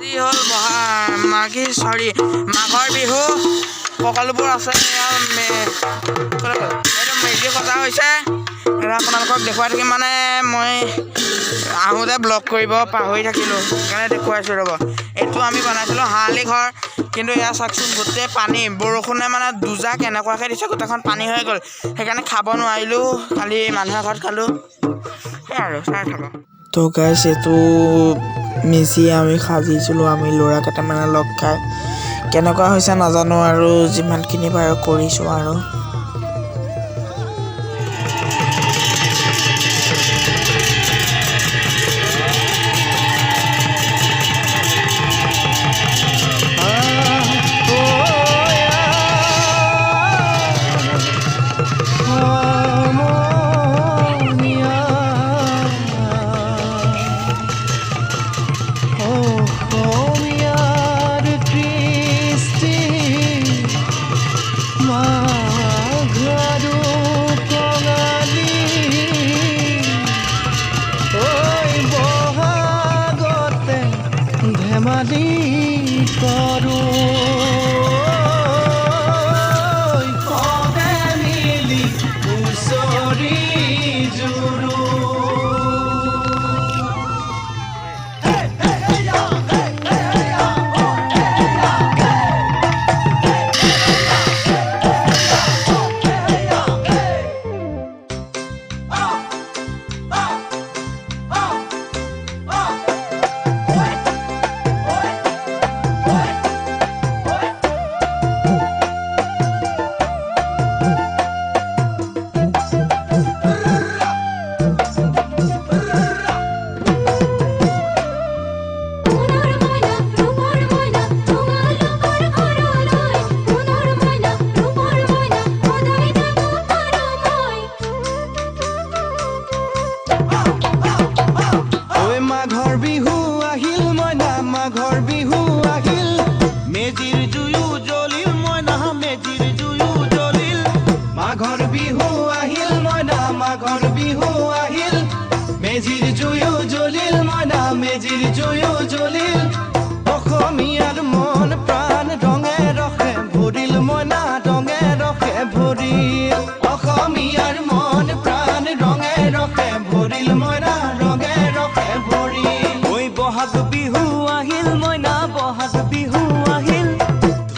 হ'ল মাঘৰ বিহু সকলোবোৰ আছে। এইটো মেজি কটা হৈছে। আপোনালোকক দেখুৱাই থাকিম মানে মই আহোঁতে ব্লগ কৰিব পাহৰি থাকিলোঁ, সেইকাৰণে দেখুৱাইছোঁ ৰ'ব। এইটো আমি বনাইছিলোঁ হাঁহালি ঘৰ, কিন্তু এয়া চাওকচোন গোটেই পানী, বৰষুণে মানে দুজাক এনেকুৱাকৈ দিছে গোটেইখন পানী হৈ গ'ল, সেইকাৰণে খাব নোৱাৰিলোঁ। কালি মানুহৰ ঘৰত খালোঁ, সেয়াই আৰু চাই থাকক। তো গাইছ, এইটো মেজি আমি সাজিছিলোঁ, আমি ল'ৰা কেইটামানে লগ খাই। কেনেকুৱা হৈছে নাজানো, আৰু যিমানখিনি বাৰু কৰিছোঁ আৰু। ধেমালি কৰোঁ সবে মিলি হুঁচৰি জোৰোঁ। মাঘৰ বিহু আহিল মইনা, মাঘৰ বিহু আহিল, মেজিৰ জুয়ো জ্বলিল মইনা, মেজিৰ জুয়ো জ্বলিল। মাঘৰ বিহু আহিল মইনা, মাঘৰ বিহু আহিল, মেজিৰ জুয়ো জ্বলিল মইনা, মেজিৰ জুয়ো জ্বলিল। অসমীয়াৰ মন প্ৰাণ ৰঙে ৰসে ভৰিল মইনা, ৰঙে ৰসে ভৰিল। অসমীয়াৰ মন প্ৰাণ ৰঙে ৰসে ভৰিল মইনা, ৰঙে ৰসে ভৰিল। ঐ বহাগ বিহু আহিল মইনা, বহাগ বিহু আহিল,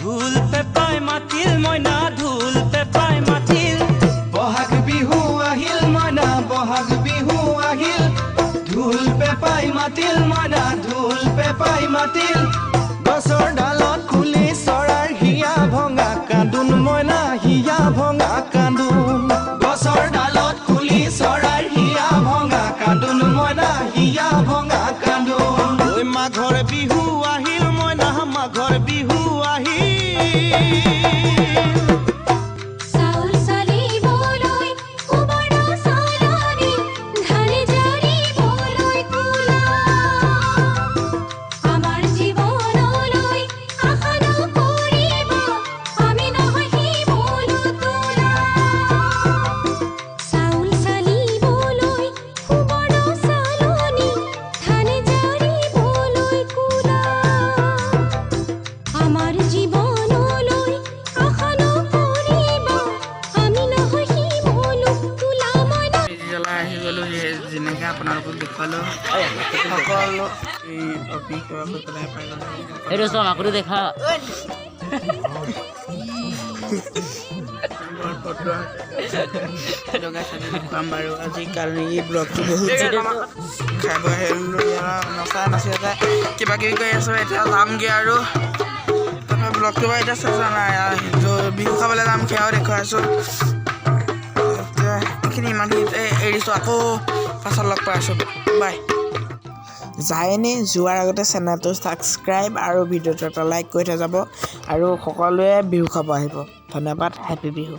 ঢোল পেঁপাই মাতিল মইনা, ঢোল পেঁপাই মাতিল। বহাগ বিহু আহিল মইনা, বহাগ বিহু আহিল, ঢোল পেঁপাই মাতিল মইনা, ঢোল পেঁপাই মাতিল। গছৰ ডালত খুলি চৰাৰ হিয়া ভঙা কান্দোন মইনা, হিয়া ভঙা কান্দোন। গছৰ ডালত খুলি চৰাৰ হিয়া ভঙা কান্দোন মইনা, হিয়া ভঙা কান্দোন। ঐ মাঘৰ বিহু আহিল মইনা, মাঘৰ বিহু আহিল। যেনেকৈ আপোনালোকক দেখুৱালোঁ সকলো দেখা দেখুৱাম বাৰু। আজিকালি ব্লগটো বহুত খাই বৈ নচাই নাচি যায়, কিবা কিবি কৰি আছোঁ। এতিয়া যামগৈ আৰু ব্লগটো বাৰু এতিয়া চেষ্টা নাই, বিহু খাবলৈ যাম, সেয়াও দেখুৱাইছোঁ। এইখিনি ইমানখিনি এৰিছোঁ, আকৌ পাছত লগ পাই আছোঁ, বাই। যায়নে যোৱাৰ আগতে চেনেলটো ছাবস্ক্ৰাইব আৰু ভিডিঅ'টো এটা লাইক কৰি থৈ যাব, আৰু সকলোৱে বিহু খাব আহিব। ধন্যবাদ, হেপী বিহু।